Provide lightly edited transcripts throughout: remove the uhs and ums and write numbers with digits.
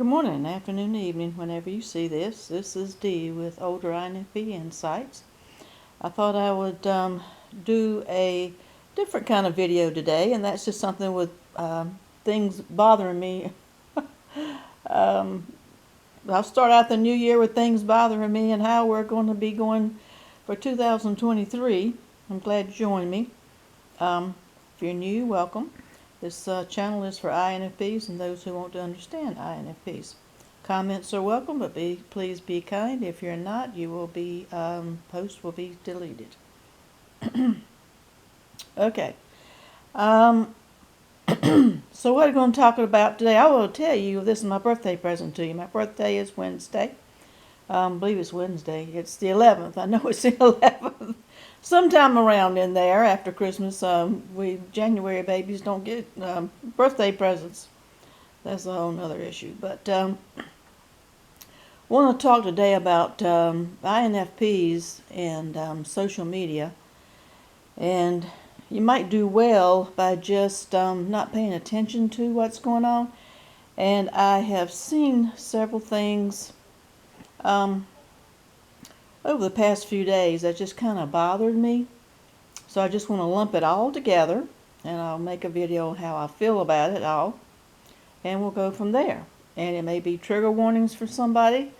Good morning, afternoon, evening, whenever you see this. This is Dee with Older INFP Insights. I thought I would do a different kind of video today, and that's just something with things bothering me. I'll start out the new year with things bothering me and how we're going to be going for 2023. I'm glad you joined me. If you're new, welcome. This channel is for INFPs and those who want to understand INFPs. Comments are welcome, but please be kind. If you're not, you will be post will be deleted. Okay. So what are we going to talk about today? I will tell you this is my birthday present to you. My birthday is Wednesday. I believe it's Wednesday. It's the 11th. I know it's the 11th. Sometime around in there after Christmas. We January babies don't get birthday presents. That's a whole other issue. But I want to talk today about INFPs and social media. And you might do well by just not paying attention to what's going on. And I have seen several things over the past few days that just kind of bothered me. So I just want to lump it all together, and I'll make a video on how I feel about it all, and we'll go from there. And it may be trigger warnings for somebody.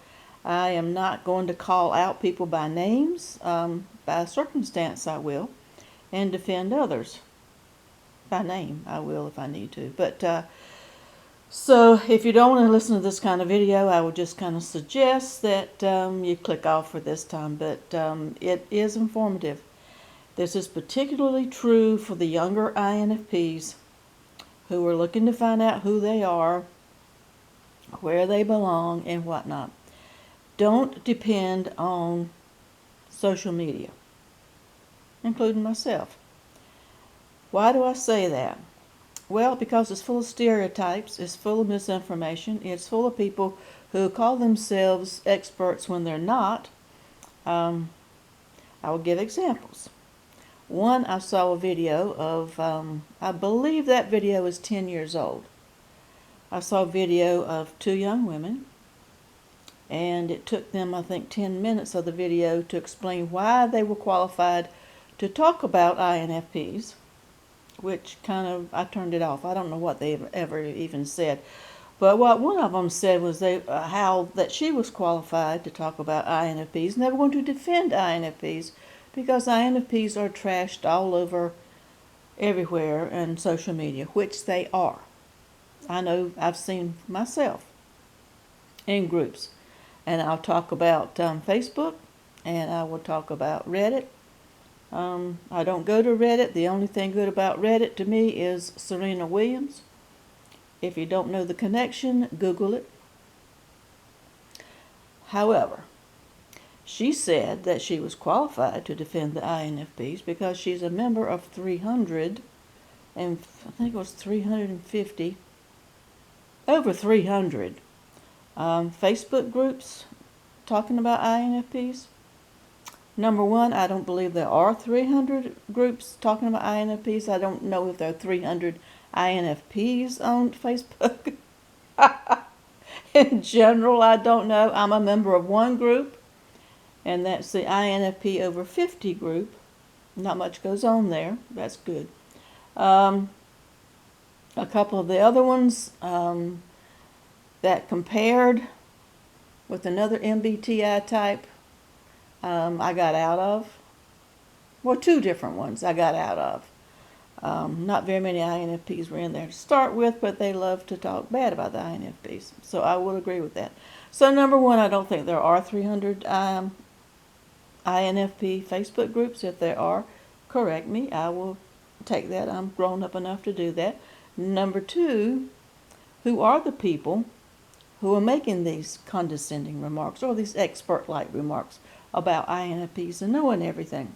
I am not going to call out people by names. By circumstance I will, and defend others. By name I will if I need to. But so if you don't want to listen to this kind of video, I would just kind of suggest that you click off for this time. But it is informative. This is particularly true for the younger INFPs who are looking to find out who they are, where they belong, and whatnot. Don't depend on social media, including myself. Why do I say that? Well, because it's full of stereotypes, it's full of misinformation, it's full of people who call themselves experts when they're not. I will give examples. One, I saw a video of, I believe that video is 10 years old. I saw a video of two young women, and it took them, I think, 10 minutes of the video to explain why they were qualified to talk about INFPs, which kind of, I turned it off. I don't know what they ever even said. But what one of them said was how that she was qualified to talk about INFPs, and they were going to defend INFPs because INFPs are trashed all over everywhere in social media, which they are. I know I've seen myself in groups. And I'll talk about Facebook, and I will talk about Reddit. I don't go to Reddit. The only thing good about Reddit to me is Serena Williams. If you don't know the connection, Google it. However, she said that she was qualified to defend the INFPs because she's a member of 300, and I think it was 350, over 300 Facebook groups talking about INFPs. Number one, I don't believe there are 300 groups talking about INFPs. I don't know if there are 300 INFPs on Facebook. In general, I don't know. I'm a member of one group, and that's the INFP over 50 group. Not much goes on there. That's good. A couple of the other ones that compared with another MBTI type, I got out of. Well, two different ones I got out of. Not very many INFPs were in there to start with, but they love to talk bad about the INFPs. So I will agree with that. So number one, I don't think there are 300 INFP Facebook groups. If there are, correct me. I will take that. I'm grown up enough to do that. Number two, who are the people who are making these condescending remarks or these expert-like remarks about INFPs and knowing everything?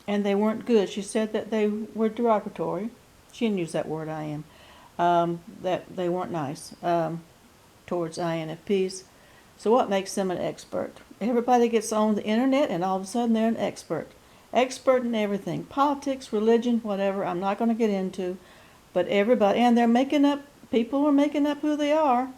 And they weren't good. She said that they were derogatory. She didn't use that word, I am. That they weren't nice towards INFPs. So what makes them an expert? Everybody gets on the internet and all of a sudden they're an expert. Expert in everything. Politics, religion, whatever. I'm not going to get into. But everybody, and they're making up, people are making up who they are.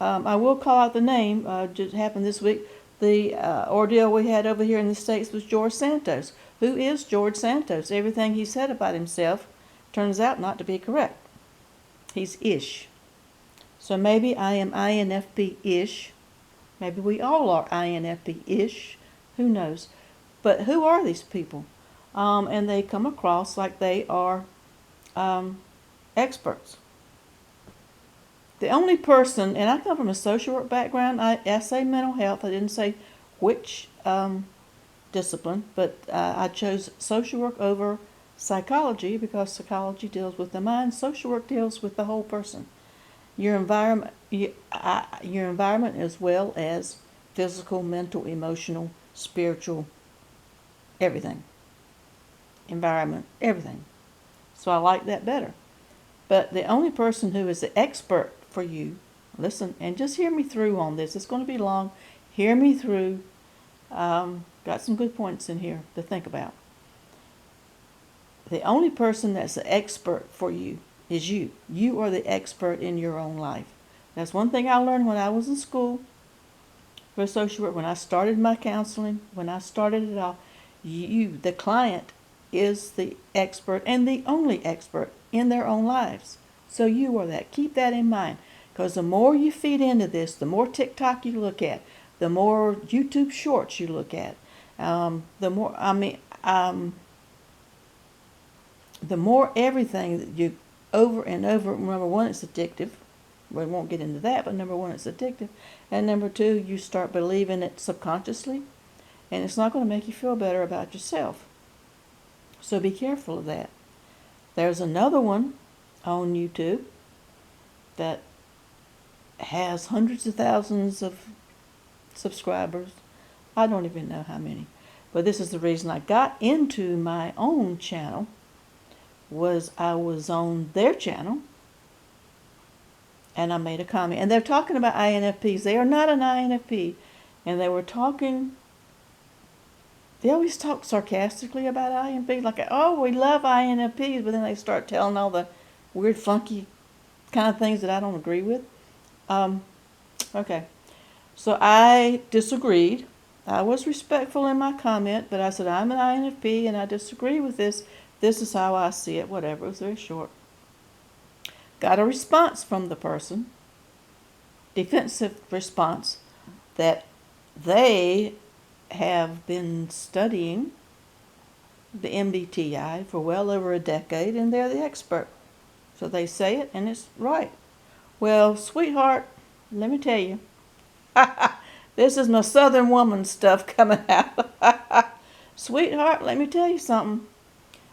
I will call out the name. Just happened this week. The ordeal we had over here in the States was George Santos. Who is George Santos? Everything he said about himself turns out not to be correct. He's ish. So maybe I am INFP-ish. Maybe we all are INFP-ish. Who knows? But who are these people? And they come across like they are experts. The only person, and I come from a social work background, I say mental health, I didn't say which discipline, but I chose social work over psychology because psychology deals with the mind, social work deals with the whole person. Your environment, your environment as well as physical, mental, emotional, spiritual, everything. Environment, everything. So I like that better. But the only person who is the expert for you, listen, and just hear me through on this. It's going to be long. Hear me through. Got some good points in here to think about. The only person that's the expert for you is you. You are the expert in your own life. That's one thing I learned when I was in school for social work, when I started my counseling, when I started it all. You, the client, is the expert and the only expert in their own lives. So you are that. Keep that in mind. Because the more you feed into this, the more TikTok you look at, the more YouTube shorts you look at, the more everything that you over and over. Number one, it's addictive. We won't get into that, but number one, it's addictive. And number two, you start believing it subconsciously, and it's not going to make you feel better about yourself. So be careful of that. There's another one on YouTube that has hundreds of thousands of subscribers. I don't even know how many. But this is the reason I got into my own channel, was I was on their channel and I made a comment. And they're talking about INFPs. They are not an INFP. And they were talking, they always talk sarcastically about INFPs, like, oh, we love INFPs, but then they start telling all the weird, funky kind of things that I don't agree with. Okay. So I disagreed. I was respectful in my comment, but I said, I'm an INFP and I disagree with this. This is how I see it, whatever. It was very short. Got a response from the person, defensive response, that they have been studying the MBTI for well over a decade and they're the expert. So they say it and it's right. Well, sweetheart, let me tell you, this is my Southern woman stuff coming out. Sweetheart, let me tell you something.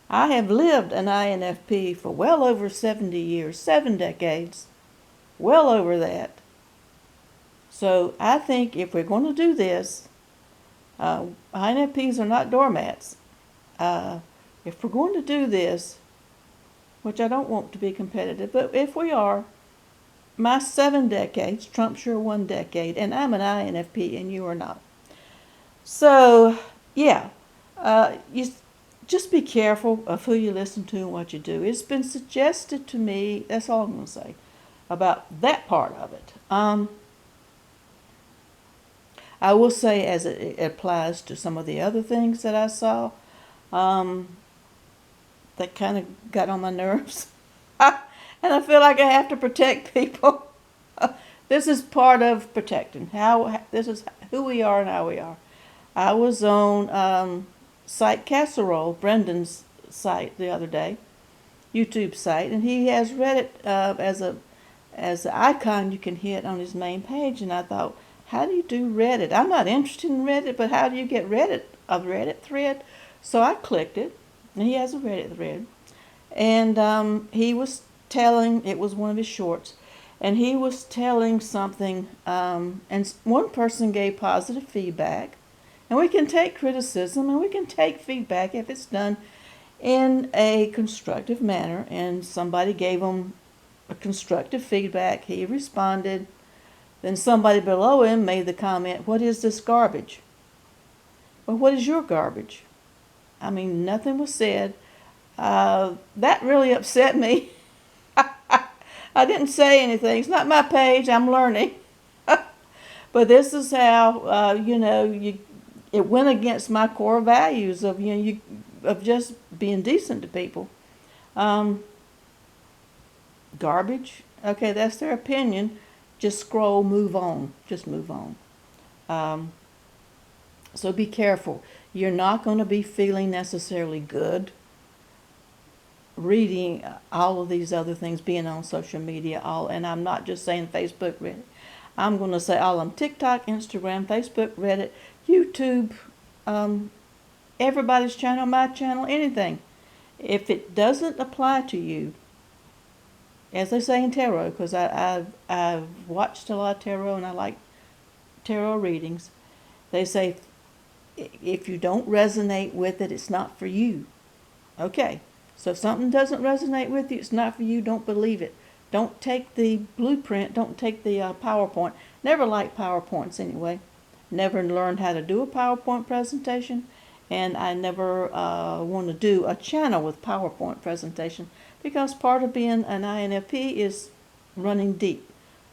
I have lived an INFP for well over 70 years, 7 decades, well over that. So I think if we're going to do this, INFPs are not doormats. If we're going to do this, which I don't want to be competitive, but if we are, my 7 decades trumps your 1 decade, and I'm an INFP and you are not. So, yeah, you just be careful of who you listen to and what you do. It's been suggested to me, that's all I'm going to say about that part of it. I will say, as it applies to some of the other things that I saw, that kind of got on my nerves. And I feel like I have to protect people. This is part of protecting. This is who we are and how we are. I was on Site Casserole, Brendan's site, the other day, YouTube site, and he has Reddit as an icon you can hit on his main page. And I thought, how do you do Reddit? I'm not interested in Reddit, but how do you get a Reddit thread? So I clicked it, and he has a Reddit thread. And he was telling, it was one of his shorts, and he was telling something, and one person gave positive feedback. And we can take criticism and we can take feedback if it's done in a constructive manner. And somebody gave him a constructive feedback. He responded. Then somebody below him made the comment, what is this garbage? Well, what is your garbage? I mean, nothing was said. That really upset me. I didn't say anything. It's not my page. I'm learning. But this is how, it went against my core values of, of just being decent to people. Garbage. Okay, that's their opinion. Just scroll, move on. Just move on. So be careful. You're not going to be feeling necessarily good reading all of these other things, being on social media, and I'm not just saying Facebook, Reddit. I'm going to say all of them: TikTok, Instagram, Facebook, Reddit, YouTube, everybody's channel, my channel, anything. If it doesn't apply to you, as they say in tarot, because I've watched a lot of tarot and I like tarot readings, they say if you don't resonate with it, it's not for you. Okay, so if something doesn't resonate with you, it's not for you, don't believe it. Don't take the blueprint, don't take the PowerPoint. Never liked PowerPoints anyway. Never learned how to do a PowerPoint presentation, and I never want to do a channel with PowerPoint presentation, because part of being an INFP is running deep.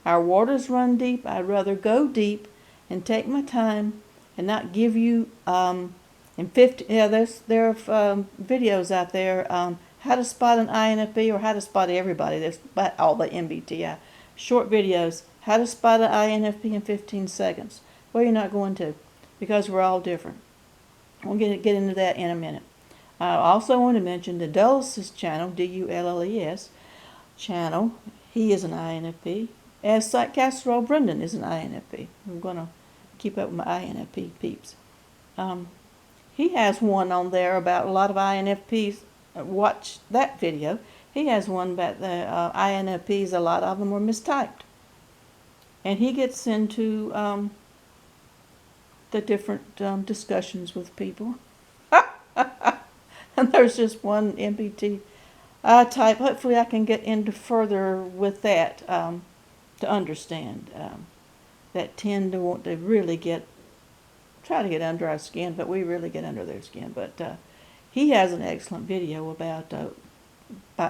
Our waters run deep. I'd rather go deep and take my time and not give you there are videos out there, how to spot an INFP, or how to spot everybody. There's all the MBTI short videos. How to spot an INFP in 15 seconds. Well, you're not going to, because we're all different. We'll get into that in a minute. I also want to mention the Dulles channel, Dulles channel. He is an INFP. As Casserole Brendan is an INFP. I'm going to keep up with my INFP peeps. He has one on there about a lot of INFPs. Watch that video. He has one about the INFPs. A lot of them were mistyped. And he gets into the different discussions with people. And there's just one MBTI type. Hopefully I can get into further with that to understand. That tend to want to really try to get under our skin, but we really get under their skin. But he has an excellent video about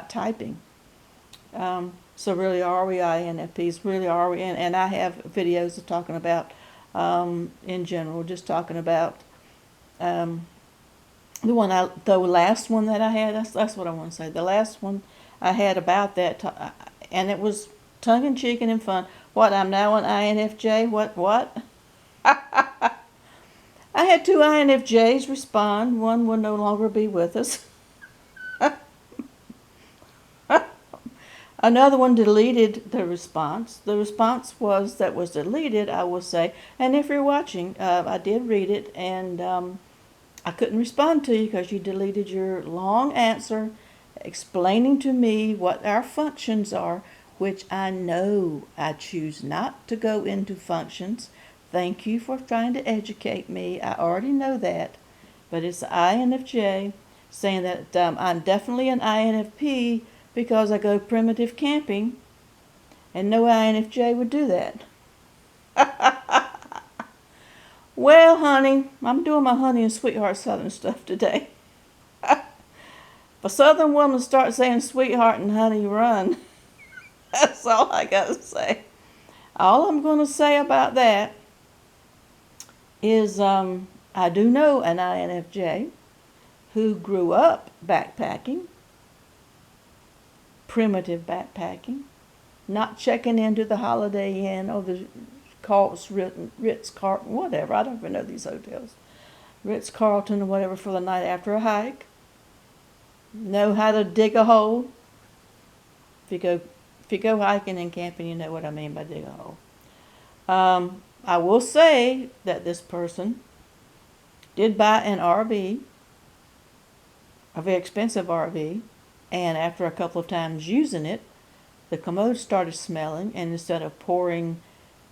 typing. So really, are we INFPs? Really, are we? And I have videos of talking about, in general, just talking about the last one that I had. That's what I want to say. The last one I had about that, and it was tongue in cheek and in fun. What, I'm now an INFJ? What? I had 2 INFJs respond. One will no longer be with us. Another one deleted the response. The response that was deleted, I will say, and if you're watching, I did read it, and I couldn't respond to you because you deleted your long answer explaining to me what our functions are, which I know I choose not to go into functions. Thank you for trying to educate me. I already know that. But it's INFJ saying that I'm definitely an INFP because I go primitive camping, and no INFJ would do that. Well, honey, I'm doing my honey and sweetheart Southern stuff today. If a Southern woman starts saying sweetheart and honey, run. That's all I got to say. All I'm going to say about that is I do know an INFJ who grew up backpacking, primitive backpacking, not checking into the Holiday Inn or the Ritz-Carlton, whatever. I don't even know these hotels. Ritz-Carlton or whatever for the night after a hike. Know how to dig a hole. If you go hiking and camping, you know what I mean by dig a hole. I will say that this person did buy an RV, a very expensive RV, and after a couple of times using it, the commode started smelling, and instead of pouring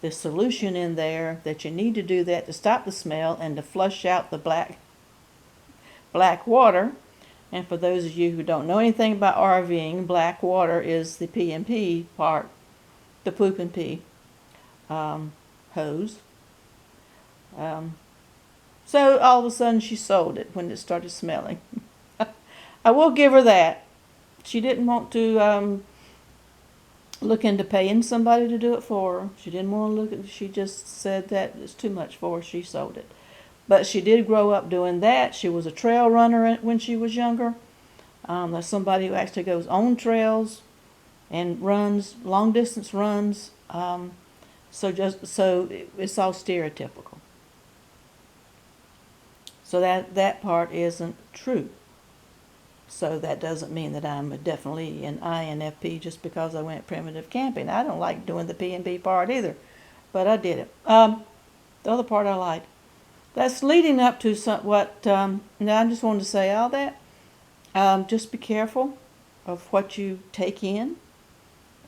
the solution in there that you need to do that to stop the smell and to flush out the black water, and for those of you who don't know anything about RVing, black water is the pee and pee part, the poop and pee hose. So all of a sudden she sold it when it started smelling. I will give her that. She didn't want to look into paying somebody to do it for her. She didn't want to look at. She just said that it's too much for her. She sold it. But she did grow up doing that. She was a trail runner when she was younger. That's somebody who actually goes on trails and runs long distance runs. So it's all stereotypical. So that part isn't true. So that doesn't mean that I'm definitely an INFP just because I went primitive camping. I don't like doing the P&B part either, but I did it. The other part I liked. That's leading up to now I just wanted to say all that. Just be careful of what you take in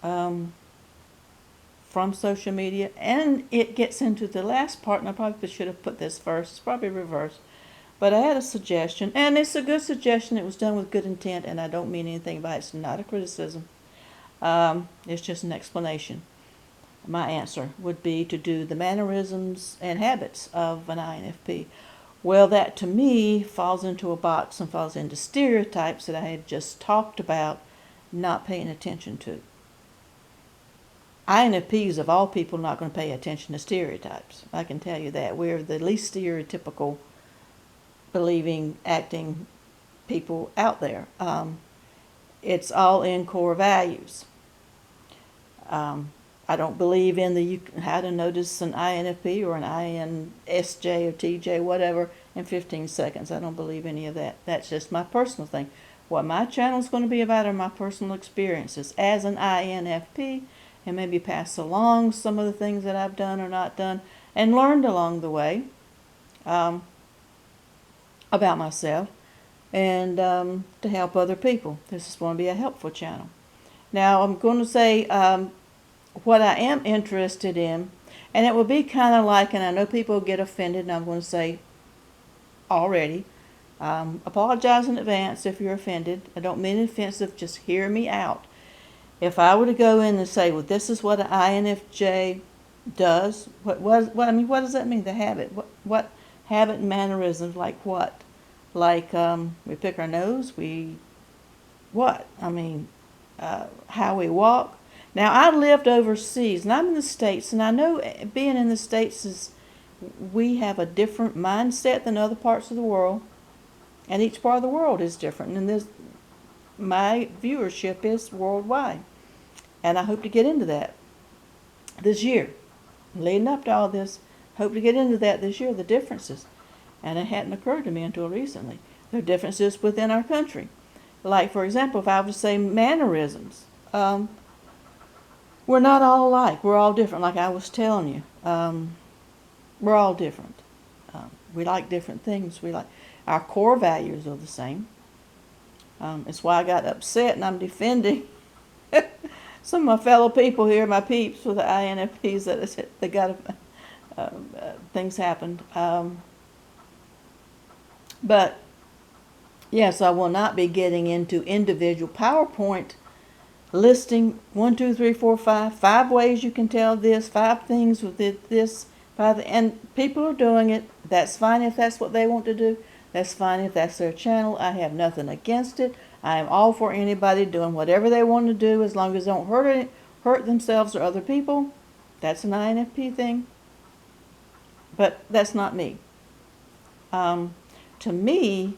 from social media. And it gets into the last part, and I probably should have put this first. It's probably reversed. But I had a suggestion, and it's a good suggestion. It was done with good intent, and I don't mean anything by it. It's not a criticism. It's just an explanation. My answer would be to do the mannerisms and habits of an INFP. Well, that to me falls into a box and falls into stereotypes that I had just talked about not paying attention to. INFPs, of all people, not going to pay attention to stereotypes. I can tell you that. We're the least stereotypical believing, acting people out there. It's all in core values. I don't believe in how to notice an INFP or an INSJ or TJ, whatever, in 15 seconds. I don't believe any of that. That's just my personal thing. What my channel is going to be about are my personal experiences as an INFP, and maybe pass along some of the things that I've done or not done and learned along the way. About myself and to help other people. This is going to be a helpful channel. Now I'm going to say what I am interested in, and it will be kind of like, and I know people get offended, and I'm going to say already, apologize in advance if you're offended. I don't mean offensive, just hear me out. If I were to go in and say, well, this is what an INFJ does, what does that mean, the habit? What habit and mannerisms, like what? Like we pick our nose, how we walk. Now, I lived overseas, and I'm in the States, and I know being in the States we have a different mindset than other parts of the world, and each part of the world is different, and my viewership is worldwide, and I hope to get into that this year. Leading up to all this, hope to get into that this year, the differences. And it hadn't occurred to me until recently. There are differences within our country. Like, for example, if I were to say mannerisms, we're not all alike. We're all different, like I was telling you. We're all different. We like different things. Our core values are the same. It's why I got upset, and I'm defending some of my fellow people here, my peeps with the INFPs, that they got things happened. But yes, I will not be getting into individual PowerPoint listing 1, 2, 3, 4, 5 ways you can tell this, 5 things with this, 5, and people are doing it. That's fine if that's what they want to do. That's fine if that's their channel. I have nothing against it. I am all for anybody doing whatever they want to do, as long as they don't hurt themselves or other people. That's an INFP thing. But that's not me. To me,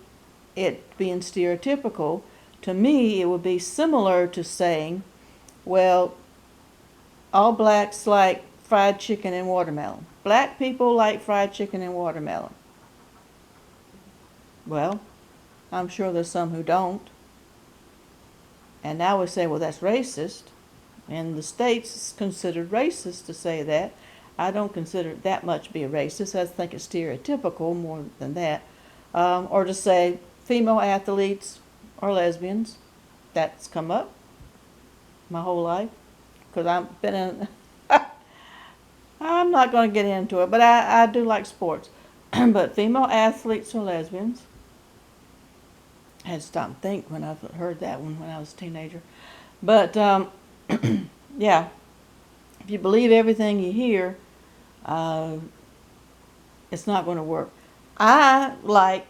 it being stereotypical, to me it would be similar to saying, well, all blacks like fried chicken and watermelon. Black people like fried chicken and watermelon. Well, I'm sure there's some who don't. And now we say, well, that's racist. In the States, it's considered racist to say that. I don't consider it that much to be a racist. I think it's stereotypical more than that. Or to say female athletes are lesbians. That's come up my whole life. Because I've been in... I'm not going to get into it, but I do like sports. But female athletes are lesbians. I had to stop and think when I heard that one when I was a teenager. But, yeah, if you believe everything you hear, it's not going to work. I like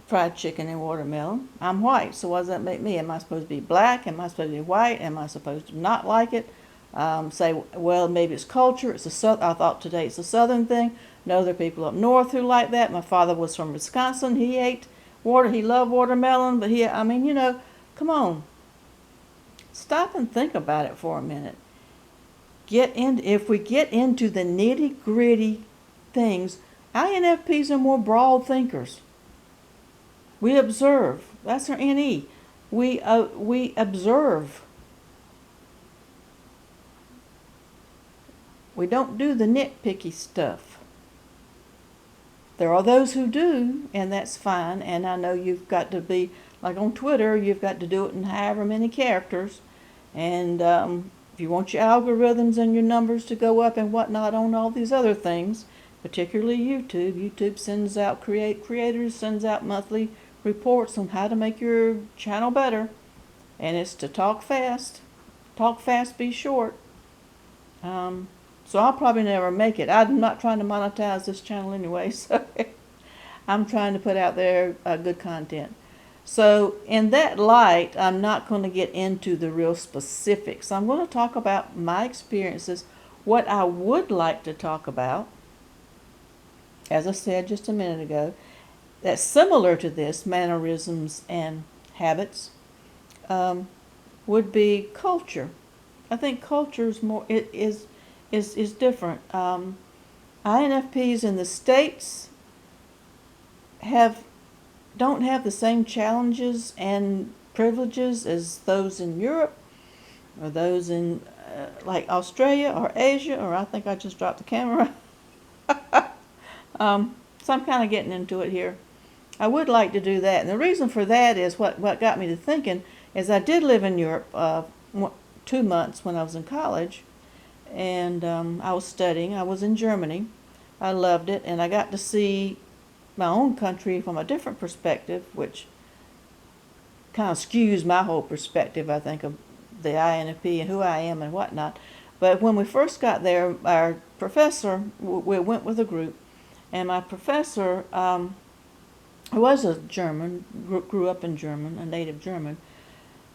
fried chicken and watermelon. I'm white, so what does that make me? Am I supposed to be black? Am I supposed to be white? Am I supposed to not like it? Say, well, maybe it's culture. It's I thought today it's a Southern thing. No, there are people up north who like that. My father was from Wisconsin. He ate he loved watermelon, but come on. Stop and think about it for a minute. If we get into the nitty gritty things, INFPs are more broad thinkers. We observe. That's our NE. We observe. We don't do the nitpicky stuff. There are those who do, and that's fine. And I know you've got to be, like on Twitter, you've got to do it in however many characters. And if you want your algorithms and your numbers to go up and whatnot on all these other things, particularly YouTube sends out, creators sends out monthly reports on how to make your channel better. And it's to talk fast, be short. So I'll probably never make it. I'm not trying to monetize this channel anyway, so I'm trying to put out there good content. So in that light, I'm not going to get into the real specifics. I'm going to talk about my experiences, what I would like to talk about, as I said just a minute ago, that's similar to this, mannerisms and habits, would be culture. I think culture is more, is different. INFPs in the States don't have the same challenges and privileges as those in Europe or those in like Australia or Asia, or I think I just dropped the camera. So I'm kind of getting into it here. I would like to do that, and the reason for that is what got me to thinking is I did live in Europe 2 months when I was in college, and I was studying. I was in Germany. I loved it, and I got to see my own country from a different perspective, which kind of skews my whole perspective, I think, of the INFP and who I am and whatnot. But when we first got there, our professor, we went with a group, and my professor, who was a German, grew up in German, a native German,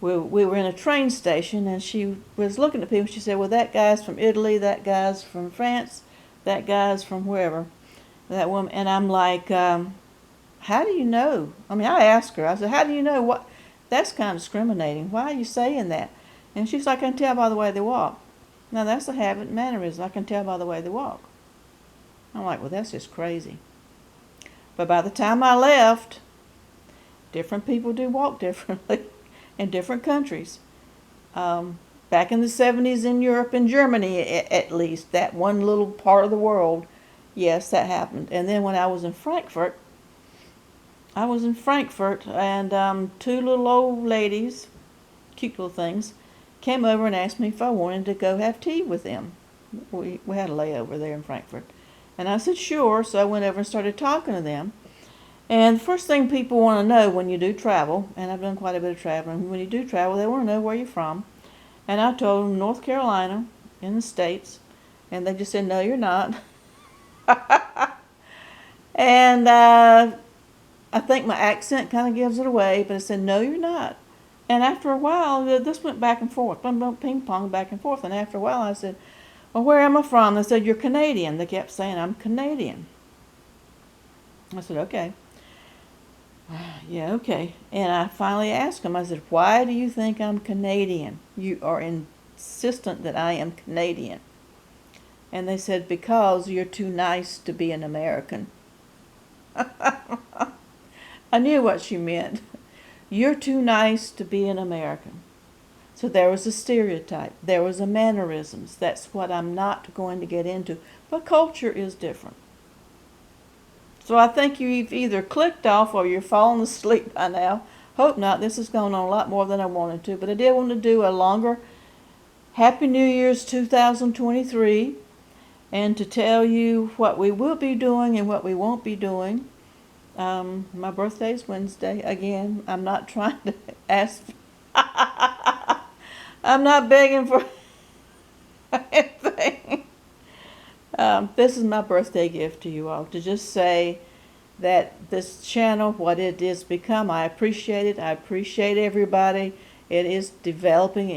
we were in a train station, and she was looking at people. She said, well, that guy's from Italy, that guy's from France, that guy's from wherever, that woman. And I'm like, how do you know? I mean, I asked her, I said, how do you know what? That's kind of discriminating. Why are you saying that? And she's like, I can tell by the way they walk. Now, that's a habit and mannerism. I can tell by the way they walk. I'm like, well, that's just crazy. But by the time I left, different people do walk differently in different countries. Back in the 70s in Europe and Germany, at least, that one little part of the world, yes, that happened. And then when I was in Frankfurt, and two little old ladies, cute little things, came over and asked me if I wanted to go have tea with them. We had a layover there in Frankfurt. And I said, sure. So I went over and started talking to them. And the first thing people want to know when you do travel, and I've done quite a bit of traveling, when you do travel, they want to know where you're from. And I told them North Carolina in the States. And they just said, no, you're not. And I think my accent kind of gives it away, but I said, no, you're not. And after a while, this went back and forth, ping pong, back and forth. And after a while, I said, well, where am I from? They said, you're Canadian. They kept saying, I'm Canadian. I said, okay. Yeah, okay. And I finally asked them, I said, why do you think I'm Canadian? You are insistent that I am Canadian. And they said, because you're too nice to be an American. I knew what she meant. You're too nice to be an American. So there was a stereotype. There was a mannerisms. That's what I'm not going to get into. But culture is different. So I think you've either clicked off or you're falling asleep by now. Hope not. This has gone on a lot more than I wanted to. But I did want to do a longer Happy New Year's 2023. And to tell you what we will be doing and what we won't be doing. My birthday's Wednesday. Again, I'm not trying to ask. I'm not begging for anything. This is my birthday gift to you all, to just say that this channel, what it has become, I appreciate it. I appreciate everybody. It is developing.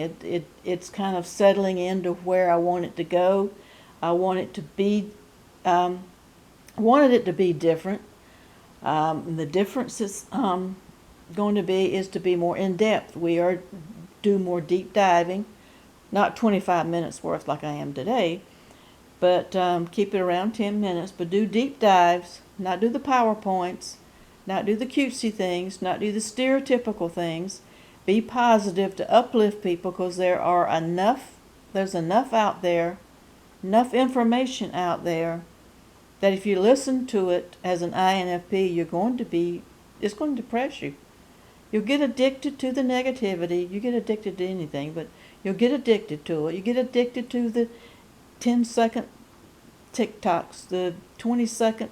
It's kind of settling into where I want it to go. I want it to be, wanted it to be different. The difference is going to be is to be more in depth. We are do more deep diving, not 25 minutes worth like I am today, but keep it around 10 minutes. But do deep dives, not do the PowerPoints, not do the cutesy things, not do the stereotypical things. Be positive to uplift people, because there's enough out there, enough information out there, that if you listen to it as an INFP, it's going to depress you. You'll get addicted to the negativity. You get addicted to anything, but you'll get addicted to it. You get addicted to the 10-second TikToks, the 20-second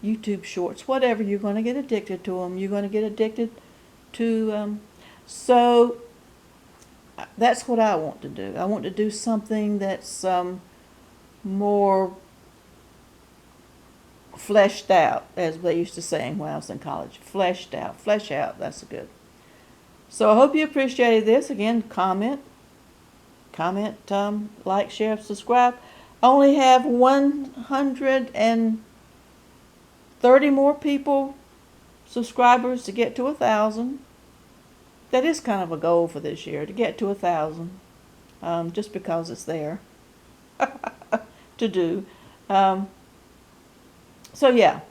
YouTube shorts, whatever. You're going to get addicted to them. You're going to get addicted to, so that's what I want to do. I want to do something that's more fleshed out, as they used to say when I was in college. Flesh out, that's good. So I hope you appreciated this. Again, comment, like, share, subscribe. I only have 130 more people, subscribers, to get to 1,000. That is kind of a goal for this year, to get to 1,000, just because it's there to do. So yeah,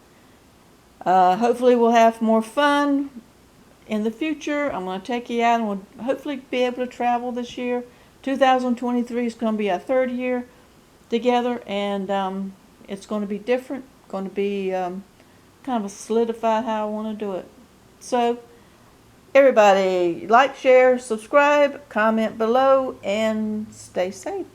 hopefully we'll have more fun in the future. I'm going to take you out, and we'll hopefully be able to travel this year. 2023 is going to be our third year together, and it's going to be different. Going to be kind of solidified how I want to do it. So everybody, like, share, subscribe, comment below, and stay safe.